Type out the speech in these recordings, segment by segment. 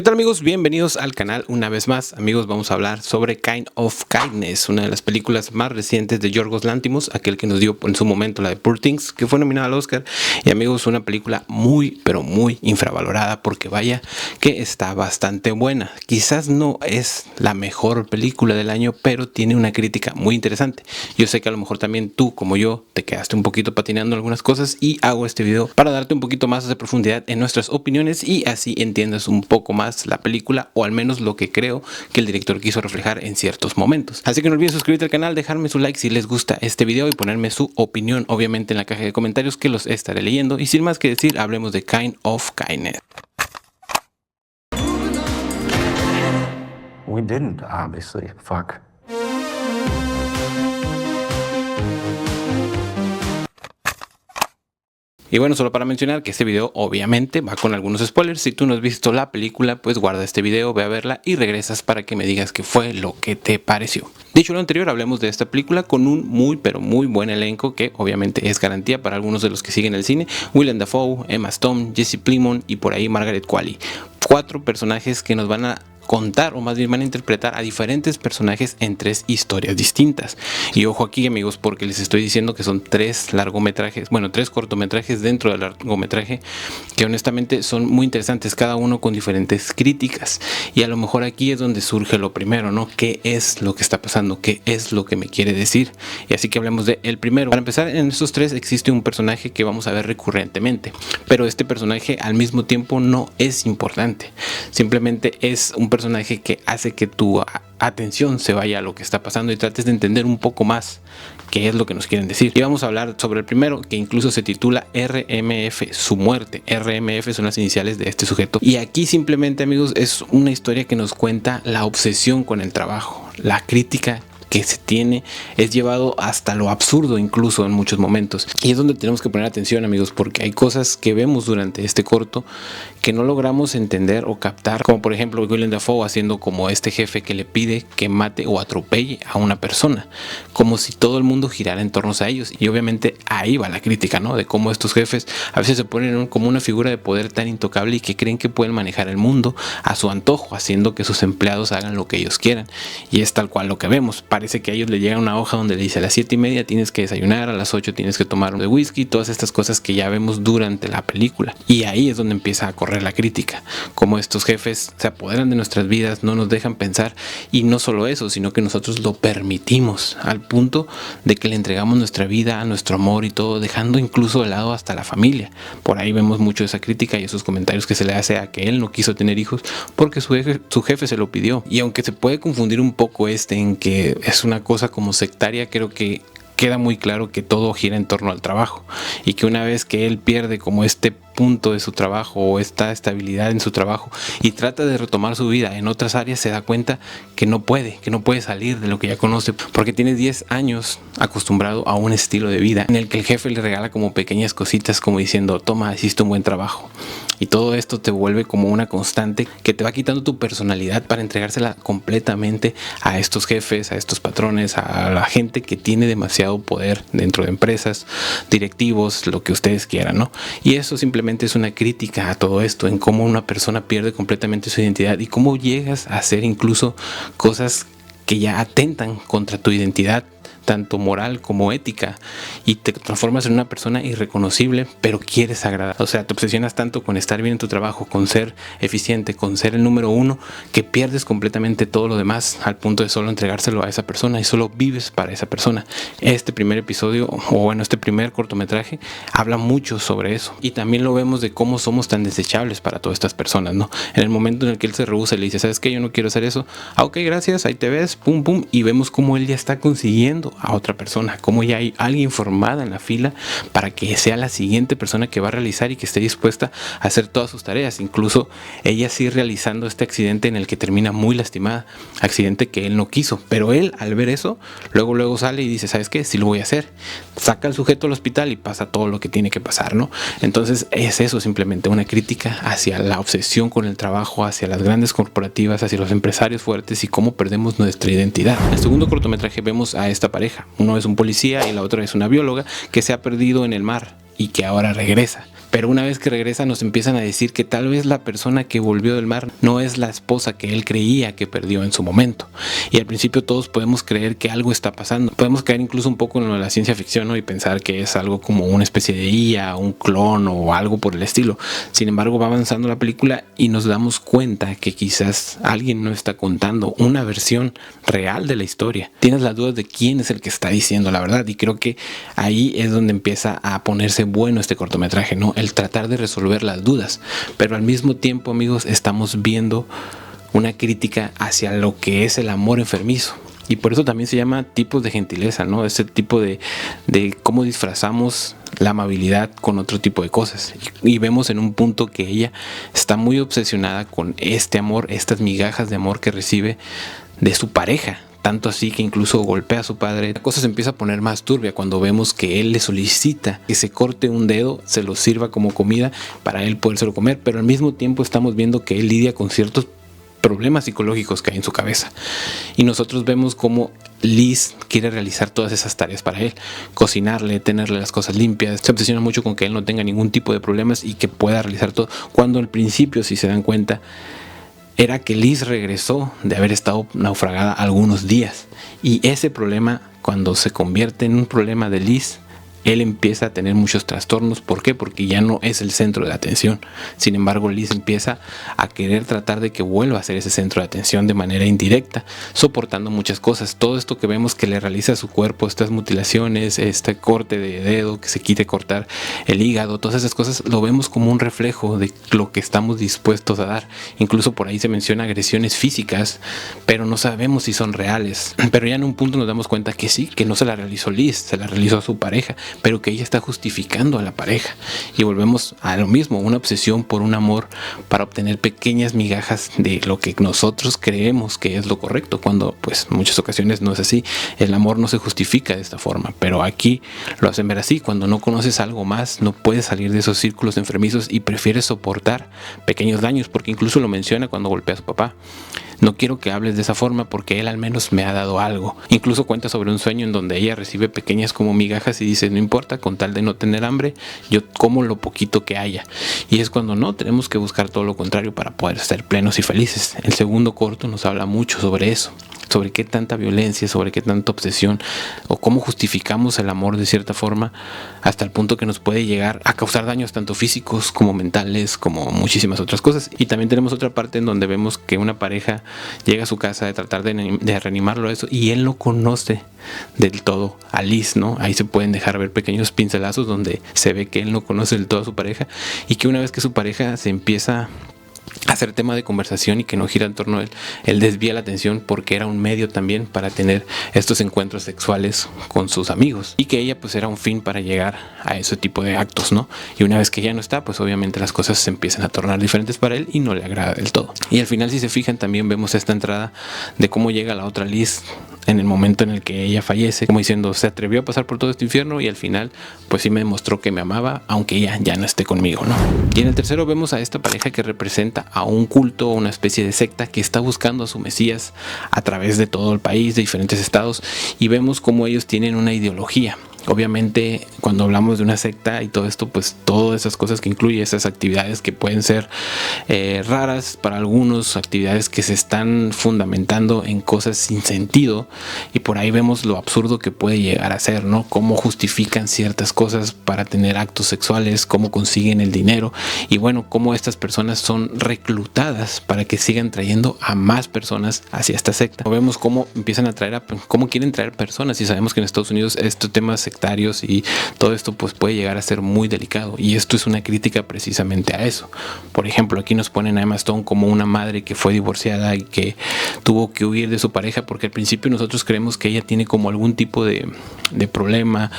¿Qué tal, amigos? Bienvenidos al canal una vez más. Amigos, vamos a hablar sobre Kind of Kindness, una de las películas más recientes de Yorgos Lanthimos, aquel que nos dio en su momento la de Poor Things, que fue nominada al Oscar. Y amigos, una película muy, pero muy infravalorada, porque vaya que está bastante buena. Quizás no es la mejor película del año, pero tiene una crítica muy interesante. Yo sé que a lo mejor también tú, como yo, te quedaste un poquito patinando algunas cosas, y hago este video para darte un poquito más de profundidad en nuestras opiniones y así entiendas un poco más la película, o al menos lo que creo que el director quiso reflejar en ciertos momentos. Así que no olviden suscribirte al canal, dejarme su like si les gusta este video y ponerme su opinión obviamente en la caja de comentarios, que los estaré leyendo. Y sin más que decir, hablemos de Kind of Kindness. We didn't, obviously. Fuck. Y bueno, solo para mencionar que este video obviamente va con algunos spoilers. Si tú no has visto la película, pues guarda este video, ve a verla y regresas para que me digas qué fue lo que te pareció. Dicho lo anterior, hablemos de esta película con un muy pero muy buen elenco, que obviamente es garantía para algunos de los que siguen el cine. Willem Dafoe, Emma Stone, Jesse Plemons y por ahí Margaret Qualley. 4 personajes que nos van a contar, o más bien van a interpretar a diferentes personajes en 3 historias distintas. Y ojo aquí, amigos, porque les estoy diciendo que son 3 largometrajes, bueno, 3 cortometrajes dentro del largometraje, que honestamente son muy interesantes, cada uno con diferentes críticas. Y a lo mejor aquí es donde surge lo primero, ¿no? ¿Qué es lo que está pasando? ¿Qué es lo que me quiere decir? Y así que hablemos de el primero. Para empezar, en estos 3 existe un personaje que vamos a ver recurrentemente, pero este personaje al mismo tiempo no es importante, simplemente es un personaje que hace que tu atención se vaya a lo que está pasando y trates de entender un poco más qué es lo que nos quieren decir. Y vamos a hablar sobre el primero, que incluso se titula RMF, su muerte. RMF son las iniciales de este sujeto. Y aquí simplemente, amigos, es una historia que nos cuenta la obsesión con el trabajo, la crítica que se tiene es llevado hasta lo absurdo incluso en muchos momentos. Y es donde tenemos que poner atención, amigos, porque hay cosas que vemos durante este corto que no logramos entender o captar, como por ejemplo Willem Dafoe haciendo como este jefe que le pide que mate o atropelle a una persona, como si todo el mundo girara en torno a ellos. Y obviamente ahí va la crítica, ¿no? De cómo estos jefes a veces se ponen como una figura de poder tan intocable y que creen que pueden manejar el mundo a su antojo, haciendo que sus empleados hagan lo que ellos quieran. Y es tal cual lo que vemos. Parece que a ellos le llega una hoja donde le dice a las 7:30 tienes que desayunar, a las 8 tienes que tomar un de whisky, todas estas cosas que ya vemos durante la película. Y ahí es donde empieza a correr la crítica, como estos jefes se apoderan de nuestras vidas, no nos dejan pensar, y no solo eso, sino que nosotros lo permitimos al punto de que le entregamos nuestra vida, nuestro amor y todo, dejando incluso de lado hasta la familia. Por ahí vemos mucho esa crítica y esos comentarios que se le hace a que él no quiso tener hijos porque su jefe se lo pidió. Y aunque se puede confundir un poco en que es una cosa como sectaria, creo que queda muy claro que todo gira en torno al trabajo, y que una vez que él pierde como este punto de su trabajo o esta estabilidad en su trabajo y trata de retomar su vida en otras áreas, se da cuenta que no puede salir de lo que ya conoce, porque tiene 10 años acostumbrado a un estilo de vida en el que el jefe le regala como pequeñas cositas, como diciendo toma, hiciste un buen trabajo. Y todo esto te vuelve como una constante que te va quitando tu personalidad para entregársela completamente a estos jefes, a estos patrones, a la gente que tiene demasiado poder dentro de empresas, directivos, lo que ustedes quieran, ¿no? Y eso simplemente es una crítica a todo esto, en cómo una persona pierde completamente su identidad y cómo llegas a hacer incluso cosas que ya atentan contra tu identidad, tanto moral como ética, y te transformas en una persona irreconocible, pero quieres agradar. O sea, te obsesionas tanto con estar bien en tu trabajo, con ser eficiente, con ser el número uno, que pierdes completamente todo lo demás al punto de solo entregárselo a esa persona y solo vives para esa persona. Este primer episodio, o bueno, este primer cortometraje habla mucho sobre eso, y también lo vemos de cómo somos tan desechables para todas estas personas, ¿no? En el momento en el que él se rehúsa y le dice, ¿sabes qué? Yo no quiero hacer eso. Ah, ok, gracias, ahí te ves, pum, pum, y vemos cómo él ya está consiguiendo a otra persona, como ya hay alguien formada en la fila para que sea la siguiente persona que va a realizar y que esté dispuesta a hacer todas sus tareas. Incluso ella sí realizando este accidente en el que termina muy lastimada, accidente que él no quiso, pero él al ver eso luego sale y dice, ¿sabes qué? Sí lo voy a hacer. Saca al sujeto al hospital y pasa todo lo que tiene que pasar, ¿no? Entonces es eso, simplemente una crítica hacia la obsesión con el trabajo, hacia las grandes corporativas, hacia los empresarios fuertes y cómo perdemos nuestra identidad. En el segundo cortometraje vemos a esta pareja. Uno es un policía y la otra es una bióloga que se ha perdido en el mar y que ahora regresa. Pero una vez que regresa nos empiezan a decir que tal vez la persona que volvió del mar no es la esposa que él creía que perdió en su momento. Y al principio todos podemos creer que algo está pasando. Podemos caer incluso un poco en lo de la ciencia ficción, ¿no? Y pensar que es algo como una especie de IA, un clon o algo por el estilo. Sin embargo, va avanzando la película y nos damos cuenta que quizás alguien no está contando una versión real de la historia. Tienes las dudas de quién es el que está diciendo la verdad, y creo que ahí es donde empieza a ponerse bueno este cortometraje, ¿no? El tratar de resolver las dudas, pero al mismo tiempo, amigos, estamos viendo una crítica hacia lo que es el amor enfermizo. Y por eso también se llama tipos de gentileza, ¿no? Ese tipo de cómo disfrazamos la amabilidad con otro tipo de cosas. Y vemos en un punto que ella está muy obsesionada con este amor, estas migajas de amor que recibe de su pareja. Tanto así que incluso golpea a su padre. La cosa se empieza a poner más turbia cuando vemos que él le solicita que se corte un dedo, se lo sirva como comida para él podérselo comer. Pero al mismo tiempo estamos viendo que él lidia con ciertos problemas psicológicos que hay en su cabeza. Y nosotros vemos cómo Liz quiere realizar todas esas tareas para él, cocinarle, tenerle las cosas limpias, se obsesiona mucho con que él no tenga ningún tipo de problemas y que pueda realizar todo, cuando al principio, si se dan cuenta, era que Liz regresó de haber estado naufragada algunos días, y ese problema, cuando se convierte en un problema de Liz, él empieza a tener muchos trastornos. ¿Por qué? Porque ya no es el centro de atención. Sin embargo, Liz empieza a querer tratar de que vuelva a ser ese centro de atención de manera indirecta, soportando muchas cosas. Todo esto que vemos que le realiza a su cuerpo, estas mutilaciones, este corte de dedo, que se quite cortar el hígado, todas esas cosas, lo vemos como un reflejo de lo que estamos dispuestos a dar. Incluso por ahí se menciona agresiones físicas, pero no sabemos si son reales. Pero ya en un punto nos damos cuenta que sí, que no se la realizó Liz, se la realizó a su pareja, pero que ella está justificando a la pareja. Y volvemos a lo mismo, una obsesión por un amor para obtener pequeñas migajas de lo que nosotros creemos que es lo correcto, cuando pues en muchas ocasiones no es así. El amor no se justifica de esta forma, pero aquí lo hacen ver así. Cuando no conoces algo más, no puedes salir de esos círculos enfermizos y prefieres soportar pequeños daños, porque incluso lo menciona cuando golpea a su papá. No quiero que hables de esa forma porque él al menos me ha dado algo. Incluso cuenta sobre un sueño en donde ella recibe pequeñas como migajas y dice, no importa, con tal de no tener hambre, yo como lo poquito que haya. Y es cuando no, tenemos que buscar todo lo contrario para poder ser plenos y felices. El segundo corto nos habla mucho sobre eso, sobre qué tanta violencia, sobre qué tanta obsesión, o cómo justificamos el amor de cierta forma, hasta el punto que nos puede llegar a causar daños tanto físicos como mentales, como muchísimas otras cosas. Y también tenemos otra parte en donde vemos que una pareja llega a su casa de tratar de reanimarlo a eso, y él no conoce del todo a Liz, ¿no? Ahí se pueden dejar ver pequeños pincelazos donde se ve que él no conoce del todo a su pareja, y que una vez que su pareja se empieza hacer tema de conversación y que no gira en torno a él desvía la atención porque era un medio también para tener estos encuentros sexuales con sus amigos, y que ella pues era un fin para llegar a ese tipo de actos, ¿no? Y una vez que ya no está, pues obviamente las cosas se empiezan a tornar diferentes para él y no le agrada del todo. Y al final, si se fijan, también vemos esta entrada de cómo llega la otra Liz en el momento en el que ella fallece, como diciendo, se atrevió a pasar por todo este infierno y al final pues sí me demostró que me amaba, aunque ella ya no esté conmigo, ¿no? Y en el tercero vemos a esta pareja que representa a un culto, una especie de secta que está buscando a su Mesías a través de todo el país, de diferentes estados, y vemos cómo ellos tienen una ideología. Obviamente, cuando hablamos de una secta y todo esto, pues todas esas cosas que incluye, esas actividades que pueden ser raras para algunos, actividades que se están fundamentando en cosas sin sentido, y por ahí vemos lo absurdo que puede llegar a ser, ¿no? Cómo justifican ciertas cosas para tener actos sexuales, cómo consiguen el dinero, y bueno, cómo estas personas son reclutadas para que sigan trayendo a más personas hacia esta secta. Vemos cómo empiezan a traer, cómo quieren traer personas, y sabemos que en Estados Unidos estos temas sectarios y todo esto pues puede llegar a ser muy delicado, y esto es una crítica precisamente a eso. Por ejemplo, aquí nos ponen a Emma Stone como una madre que fue divorciada y que tuvo que huir de su pareja porque al principio nosotros creemos que ella tiene como algún tipo de problema,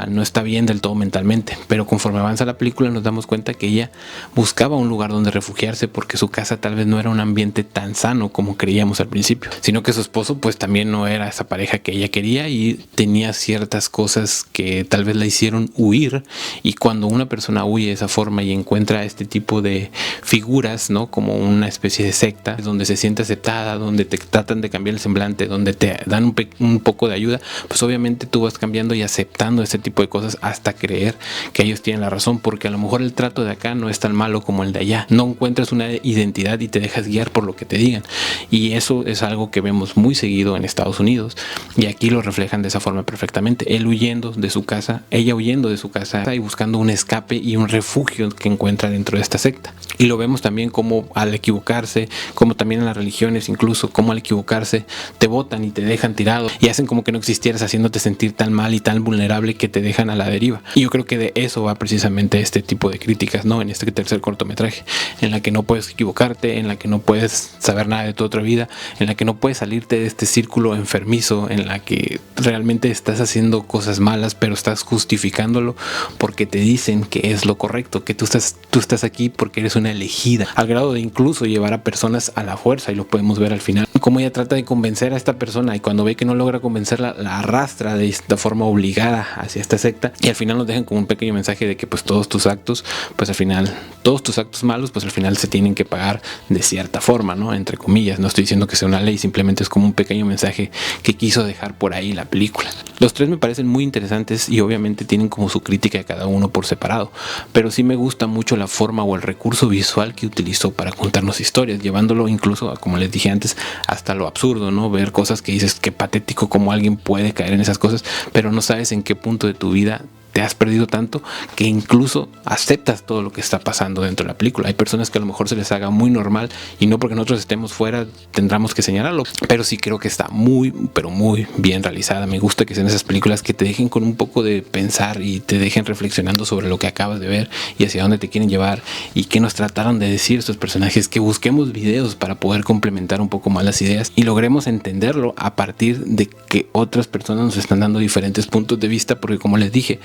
no está bien del todo mentalmente, pero conforme avanza la película nos damos cuenta que ella buscaba un lugar donde refugiarse porque su casa tal vez no era un ambiente tan sano como creíamos al principio, sino que su esposo pues también no era esa pareja que ella quería y tenía ciertas cosas cosas que tal vez la hicieron huir, y cuando una persona huye de esa forma y encuentra este tipo de figuras, ¿no? Como una especie de secta donde se siente aceptada, donde te tratan de cambiar el semblante, donde te dan un poco de ayuda, pues obviamente tú vas cambiando y aceptando este tipo de cosas hasta creer que ellos tienen la razón, porque a lo mejor el trato de acá no es tan malo como el de allá. No encuentras una identidad y te dejas guiar por lo que te digan, y eso es algo que vemos muy seguido en Estados Unidos, y aquí lo reflejan de esa forma perfectamente. Él huyendo de su casa, ella huyendo de su casa y buscando un escape y un refugio que encuentra dentro de esta secta. Y lo vemos también como al equivocarse, como también en las religiones, incluso como al equivocarse te botan y te dejan tirado y hacen como que no existieras, haciéndote sentir tan mal y tan vulnerable que te dejan a la deriva. Y yo creo que de eso va precisamente este tipo de críticas, ¿no? En este tercer cortometraje, en la que no puedes equivocarte, en la que no puedes saber nada de tu otra vida, en la que no puedes salirte de este círculo enfermizo, en la que realmente estás haciendo cosas malas, pero estás justificándolo porque te dicen que es lo correcto, que tú estás aquí porque eres una elegida, al grado de incluso llevar a personas a la fuerza, y lo podemos ver al final, como ella trata de convencer a esta persona, y cuando ve que no logra convencerla, la arrastra de esta forma obligada hacia esta secta, y al final nos dejan como un pequeño mensaje de que pues todos tus actos, pues al final, todos tus actos malos, pues al final se tienen que pagar de cierta forma, ¿no? Entre comillas, no estoy diciendo que sea una ley, simplemente es como un pequeño mensaje que quiso dejar por ahí la película. Los tres me parecen muy interesantes y obviamente tienen como su crítica a cada uno por separado, pero sí me gusta mucho la forma o el recurso visual que utilizó para contarnos historias, llevándolo incluso, como les dije antes, hasta lo absurdo, ¿no? Ver cosas que dices, qué patético cómo alguien puede caer en esas cosas, pero no sabes en qué punto de tu vida te has perdido tanto que incluso aceptas todo lo que está pasando dentro de la película. Hay personas que a lo mejor se les haga muy normal, y no porque nosotros estemos fuera tendremos que señalarlo, pero sí creo que está muy, pero muy bien realizada. Me gusta que sean esas películas que te dejen con un poco de pensar y te dejen reflexionando sobre lo que acabas de ver y hacia dónde te quieren llevar y qué nos trataron de decir estos personajes, que busquemos videos para poder complementar un poco más las ideas y logremos entenderlo a partir de que otras personas nos están dando diferentes puntos de vista, porque como les dije,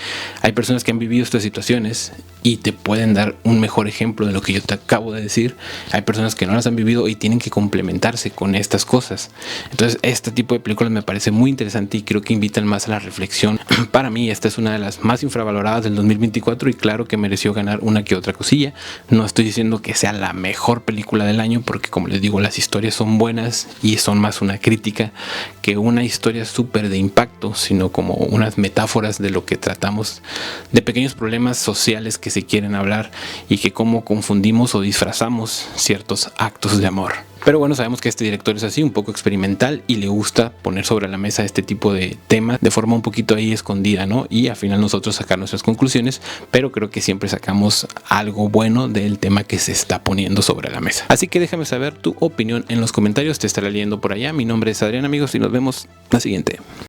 hay personas que han vivido estas situaciones y te pueden dar un mejor ejemplo de lo que yo te acabo de decir. Hay personas que no las han vivido y tienen que complementarse con estas cosas. Entonces este tipo de películas me parece muy interesante y creo que invitan más a la reflexión. Para mí esta es una de las más infravaloradas del 2024 y claro que mereció ganar una que otra cosilla. No estoy diciendo que sea la mejor película del año, porque como les digo, las historias son buenas y son más una crítica que una historia súper de impacto, sino como unas metáforas de lo que tratamos, de pequeños problemas sociales que se quieren hablar y que cómo confundimos o disfrazamos ciertos actos de amor. Pero bueno, sabemos que este director es así, un poco experimental, y le gusta poner sobre la mesa este tipo de temas de forma un poquito ahí escondida, ¿no? Y al final nosotros sacar nuestras conclusiones, pero creo que siempre sacamos algo bueno del tema que se está poniendo sobre la mesa. Así que déjame saber tu opinión en los comentarios, te estaré leyendo por allá. Mi nombre es Adrián, amigos, y nos vemos la siguiente.